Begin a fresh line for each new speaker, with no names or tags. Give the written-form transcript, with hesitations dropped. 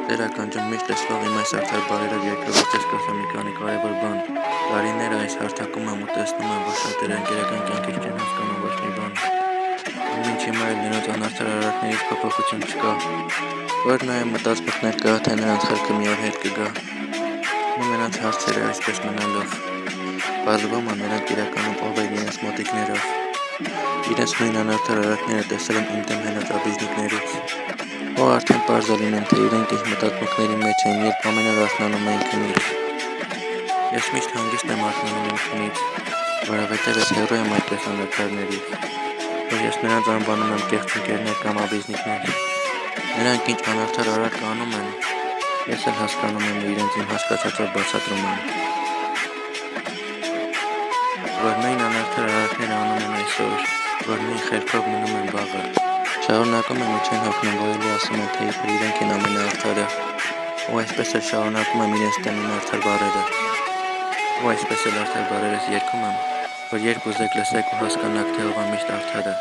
Տերականջում միշտ լսվող իմ այս արդար բարերով երկրորդ ես կասեմ մի քանի կարևոր բան։ Տարիները այս հարթակում եմ ու տեսնում եմ, որ շատերը ընկերական կյանքից չեն հասկանում ոչ մի բան։ Մինչ հիմա էլ նրանց անարդար արարքներից փոփոխություն չկա։ Որ նաև մտածմունքներ կա, թե նրանց խելքը մի օր հետ կգա։ Ու նրանց հարցերը այսպես մնալով։ Բազվում է նրանք իրականում ով են իրենց մոտիկներով։ Իրենց նույն անարդար արարքները տեսել են իմ դեմ հենած աբիզնիկներից։ Ու արդեն պարզ է լինում, թե իրենք ինչ մտածմունքների մեջ են, երբ ամեն օր արթնանում են քնից։ Ես միշտ հանգիստ եմ արթնանում իմ քնից, որովհետև ես հեռու եմ այդպես անարդարներից, որ ես նրանց անվանում եմ կեղծ ընկերներ կամ աբիզնիկներ։ Նրանք ինչ անարդար արարք անում են, ես էլ հասկանում եմ ու իրենց իմ հասկացածով բացատրում եմ, որ նույն անարդար արարքները անում են այսօր, որ նույն խելքով մնում են վաղը։ Շարունակում եմ ու չեն հոգնում, որ էլի ասում են, թե իբր իրենք են ամենաարդարը, ու այսպես էլ շարունակում եմ իրենց դեմ իմ արդար բառերը։ Ու այսպես էլ արդար բառերս երգում եմ, որ երբ ուզեք լսեք ու հասկանաք, թե ով է միշտ արդարը։